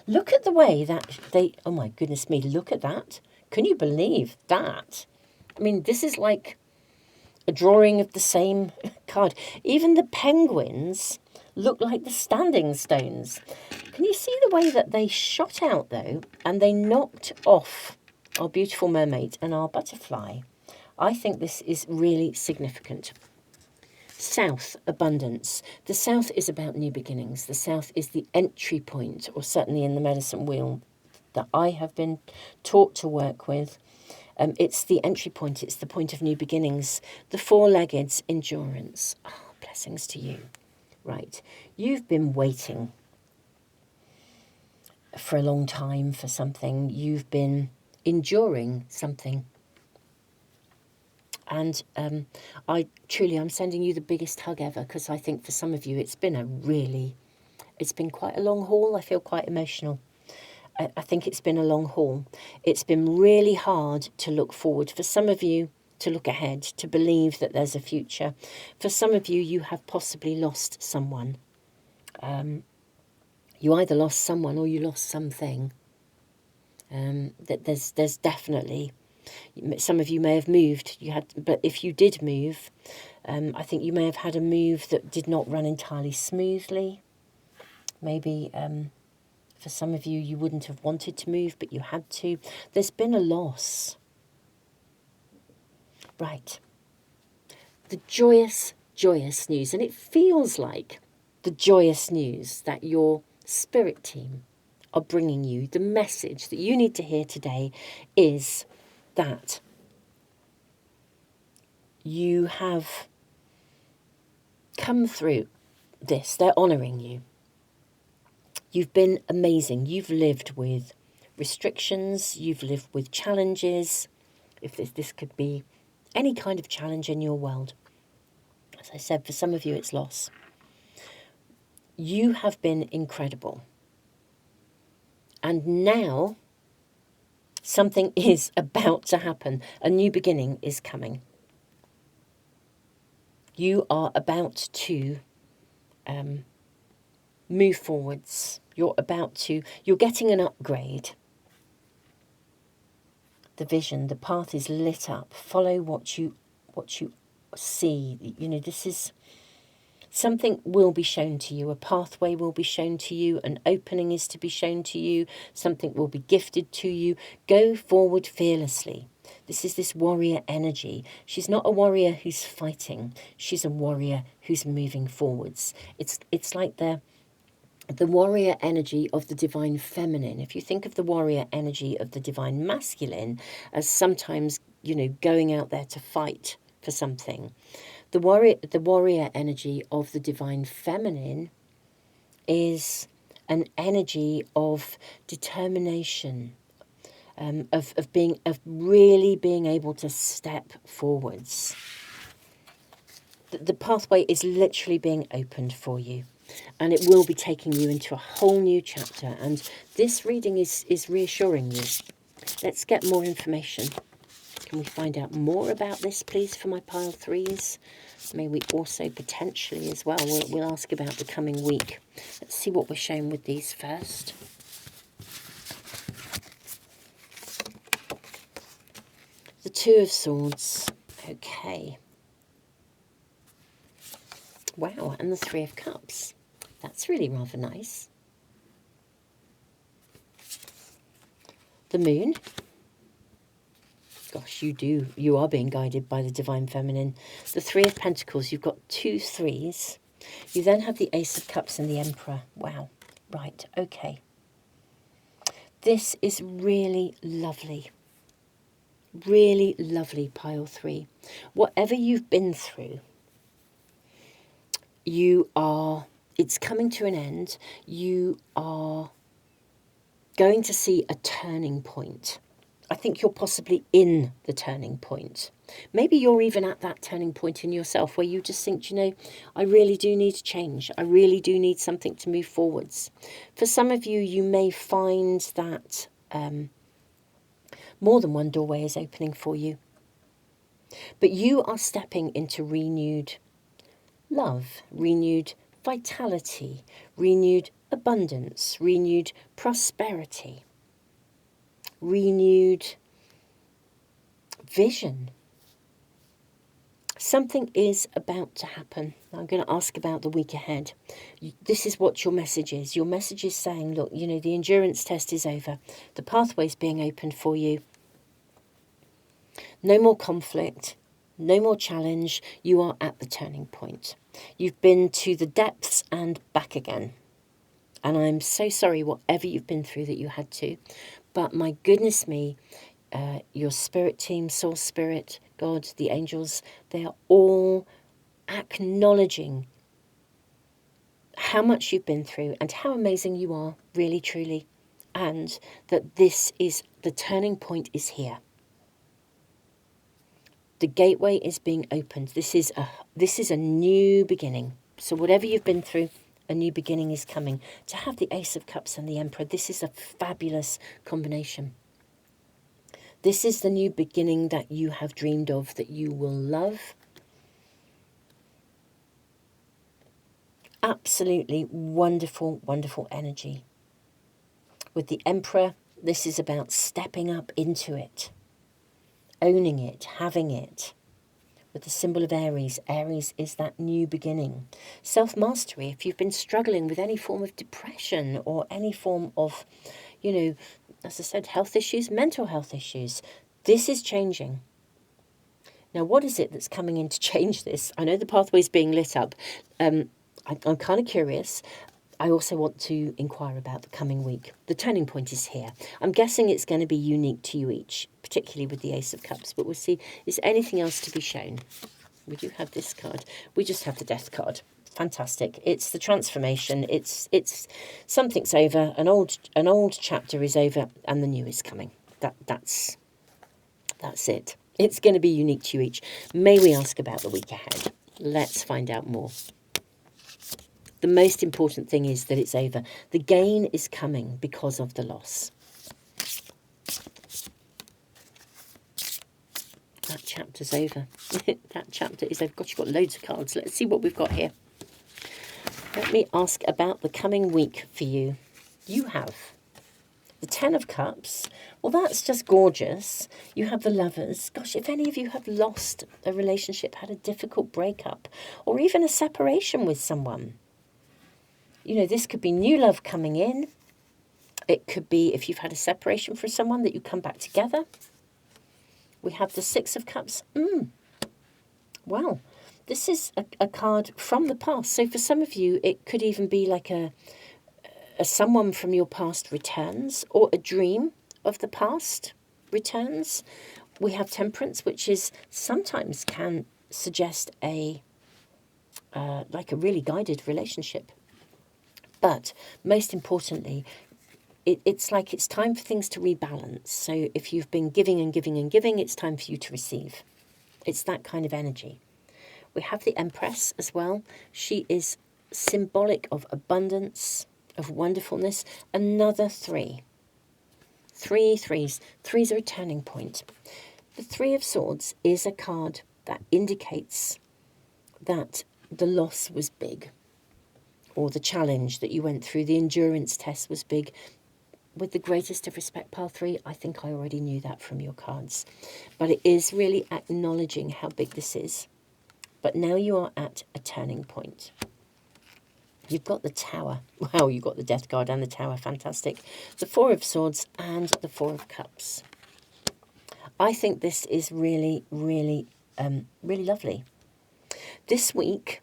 Look at the way that they... Oh my goodness me, look at that. Can you believe that? I mean, this is like a drawing of the same card. Even the penguins look like the standing stones. Can you see the way that they shot out, though, and they knocked off our beautiful mermaid and our butterfly? I think this is really significant. South, abundance. The South is about new beginnings. The South is the entry point, or certainly in the medicine wheel that I have been taught to work with. It's the entry point. It's the point of new beginnings. The four-legged, endurance. Oh, blessings to you. Right. You've been waiting for a long time for something. You've been enduring something. And I'm sending you the biggest hug ever, because I think for some of you it's been quite a long haul. I feel quite emotional. I think it's been a long haul. It's been really hard to look forward. For some of you, to look ahead, to believe that there's a future. For some of you, you have possibly lost someone. You either lost someone or you lost something. There's definitely... Some of you may have moved. But if you did move, I think you may have had a move that did not run entirely smoothly. Maybe for some of you, you wouldn't have wanted to move, but you had to. There's been a loss. Right. The joyous, joyous news, and it feels like the joyous news that your spirit team are bringing you. The message that you need to hear today is that you have come through this. They're honouring you. You've been amazing. You've lived with restrictions. You've lived with challenges. If this could be any kind of challenge in your world. As I said, for some of you, it's loss. You have been incredible. And now something is about to happen. A new beginning is coming. You are about to move forwards. You're getting an upgrade. The vision, the path is lit up. Follow what you see. You know, this is... Something will be shown to you. A pathway will be shown to you. An opening is to be shown to you. Something will be gifted to you. Go forward fearlessly. This is this warrior energy. She's not a warrior who's fighting. She's a warrior who's moving forwards. It's like the warrior energy of the divine feminine. If you think of the warrior energy of the divine masculine as sometimes, you know, going out there to fight for something, the warrior energy of the divine feminine is an energy of determination, of really being able to step forwards. The pathway is literally being opened for you, and it will be taking you into a whole new chapter. And this reading is reassuring you. Let's get more information. Can we find out more about this, please, for my pile threes? May we also potentially as well, we'll ask about the coming week. Let's see what we're shown with these first. The Two of Swords. Okay. Wow, and the Three of Cups. That's really rather nice. The Moon. Gosh, you are being guided by the Divine Feminine. The Three of Pentacles, you've got 2 threes. You then have the Ace of Cups and the Emperor. Wow, right, okay. This is really lovely. Really lovely, pile 3. Whatever you've been through, it's coming to an end. You are going to see a turning point. I think you're possibly in the turning point. Maybe you're even at that turning point in yourself where you just think, I really do need to change. I really do need something to move forwards. For some of you, you may find that more than one doorway is opening for you. But you are stepping into renewed love, renewed vitality, renewed abundance, renewed prosperity, renewed vision. Something is about to happen. I'm going to ask about the week ahead. This is what your message is. Your message is saying, look, the endurance test is over. The pathway's being opened for you. No more conflict. No more challenge. You are at the turning point. You've been to the depths and back again. And I'm so sorry, whatever you've been through that you had to. But my goodness me, your spirit team, soul spirit, God, the angels, they are all acknowledging how much you've been through and how amazing you are, really, truly. And that the turning point is here. The gateway is being opened. This is a new beginning. So whatever you've been through, a new beginning is coming. To have the Ace of Cups and the Emperor, this is a fabulous combination. This is the new beginning that you have dreamed of, that you will love. Absolutely wonderful, wonderful energy. With the Emperor, this is about stepping up into it, owning it, having it. With the symbol of Aries, Aries is that new beginning. Self-mastery, if you've been struggling with any form of depression or any form of, as I said, health issues, mental health issues, this is changing. Now, what is it that's coming in to change this? I know the pathway's being lit up. I'm kind of curious. I also want to inquire about the coming week. The turning point is here. I'm guessing it's going to be unique to you each, particularly with the Ace of Cups. But we'll see. Is there anything else to be shown? We do have this card. We just have the Death card. Fantastic. It's the transformation. It's something's over. An old chapter is over, and the new is coming. That's it. It's going to be unique to you each. May we ask about the week ahead? Let's find out more. The most important thing is that it's over. The gain is coming because of the loss. That chapter's over. That chapter is over. God, you've got loads of cards. Let's see what we've got here. Let me ask about the coming week for you. You have the Ten of Cups. Well, that's just gorgeous. You have the Lovers. Gosh, if any of you have lost a relationship, had a difficult breakup, or even a separation with someone, this could be new love coming in. It could be if you've had a separation from someone that you come back together. We have the Six of Cups. Well, this is a card from the past. So for some of you, it could even be like a someone from your past returns, or a dream of the past returns. We have Temperance, which is sometimes can suggest like a really guided relationship. But most importantly, it's like it's time for things to rebalance. So if you've been giving and giving and giving, it's time for you to receive. It's that kind of energy. We have the Empress as well. She is symbolic of abundance, of wonderfulness. Another 3. 3 threes. Threes are a turning point. The Three of Swords is a card that indicates that the loss was big, or the challenge that you went through, the endurance test was big. With the greatest of respect, pile 3, I think I already knew that from your cards. But it is really acknowledging how big this is. But now you are at a turning point. You've got the Tower. Wow, you've got the Death card and the Tower. Fantastic. The Four of Swords and the Four of Cups. I think this is really, really, really lovely. This week,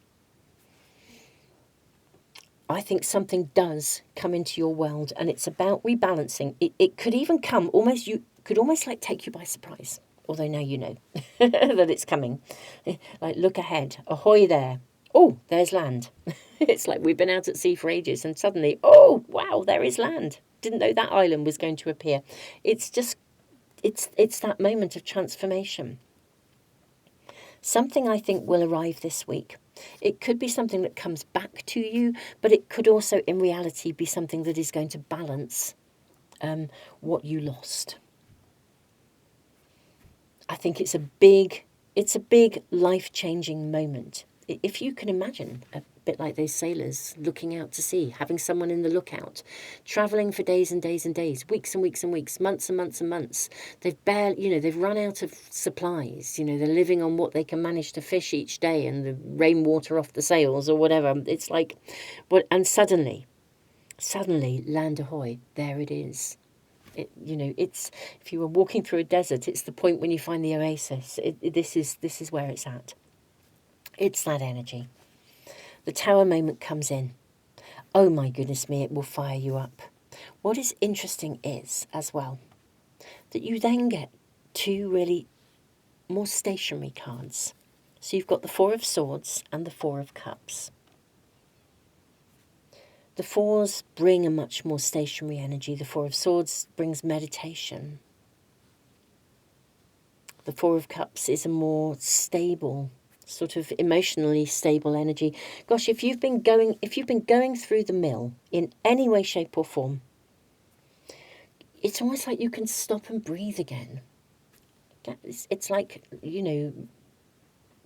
I think something does come into your world, and it's about rebalancing. It could even come almost, you could almost like take you by surprise. Although now you know that it's coming. Like, look ahead. Ahoy there. Oh, there's land. It's like we've been out at sea for ages and suddenly, oh, wow, there is land. Didn't know that island was going to appear. It's just, it's that moment of transformation. Something I think will arrive this week. It could be something that comes back to you, but it could also in reality be something that is going to balance what you lost. I think it's a big life-changing moment. If you can imagine, a bit like those sailors looking out to sea, having someone in the lookout, travelling for days and days and days, weeks and weeks and weeks, months and months and months. They've run out of supplies. They're living on what they can manage to fish each day and the rainwater off the sails or whatever. It's like, and suddenly, land ahoy, there it is. It's, if you were walking through a desert, it's the point when you find the oasis. This is where it's at. It's that energy. The Tower moment comes in. Oh my goodness me, it will fire you up. What is interesting is, as well, that you then get two really more stationary cards. So you've got the Four of Swords and the Four of Cups. The Fours bring a much more stationary energy. The Four of Swords brings meditation. The Four of Cups is a more stable, sort of emotionally stable energy. Gosh, if you've been going through the mill in any way, shape or form, it's almost like you can stop and breathe again. It's like,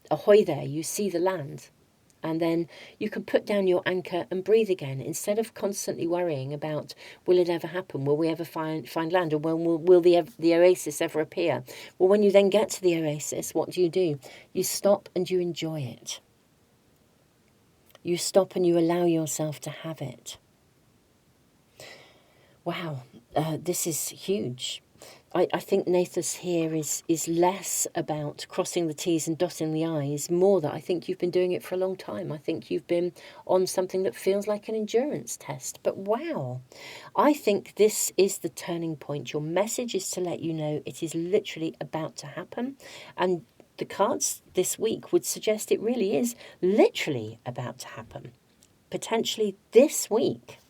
ahoy there, you see the land. And then you can put down your anchor and breathe again, instead of constantly worrying about, will it ever happen? Will we ever find land? Or will the oasis ever appear? Well, when you then get to the oasis, what do? You stop and you enjoy it. You stop and you allow yourself to have it. Wow, this is huge. I think Nathus here is less about crossing the T's and dotting the I's, more that I think you've been doing it for a long time. I think you've been on something that feels like an endurance test. But wow, I think this is the turning point. Your message is to let you know it is literally about to happen. And the cards this week would suggest it really is literally about to happen. Potentially this week,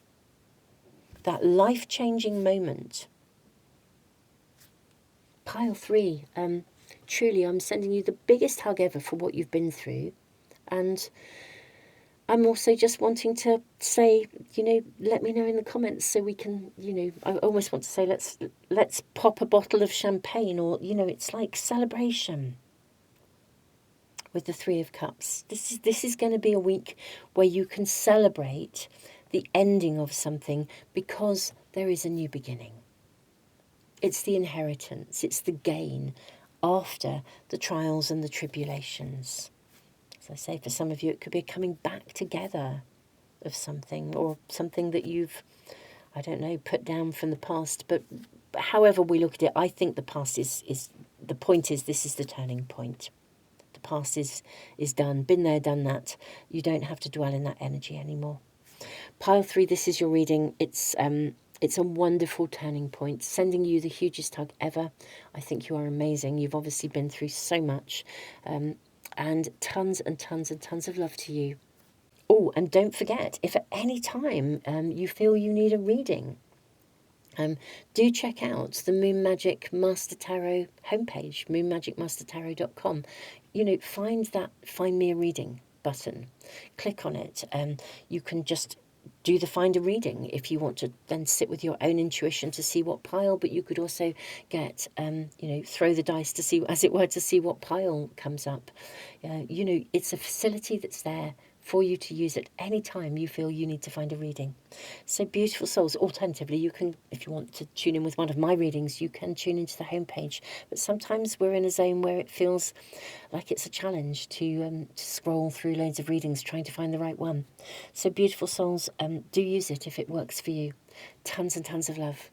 that life-changing moment. Pile 3, truly I'm sending you the biggest hug ever for what you've been through. And I'm also just wanting to say, let me know in the comments so we can, I almost want to say let's pop a bottle of champagne, or, it's like celebration with the Three of Cups. This is going to be a week where you can celebrate the ending of something because there is a new beginning. It's the inheritance, it's the gain after the trials and the tribulations. As I say, for some of you, it could be a coming back together of something, or something that you've, I don't know, put down from the past. But however we look at it, I think the past is the point is this is the turning point. The past is done, been there, done that. You don't have to dwell in that energy anymore. Pile 3, this is your reading. It's a wonderful turning point, sending you the hugest hug ever. I think you are amazing. You've obviously been through so much, and tons and tons and tons of love to you. Oh, and don't forget, if at any time you feel you need a reading, do check out the Moon Magic Master Tarot homepage, moonmagicmastertarot.com. Find me a reading button. Click on it. You can just do the find a reading if you want to then sit with your own intuition to see what pile, but you could also get, throw the dice to see, as it were, to see what pile comes up. It's a facility that's there for you to use at any time you feel you need to find a reading. So beautiful souls. Alternatively, you can, if you want to tune in with one of my readings, you can tune into the homepage. But sometimes we're in a zone where it feels like it's a challenge to scroll through loads of readings trying to find the right one. So beautiful souls, do use it if it works for you. Tons and tons of love.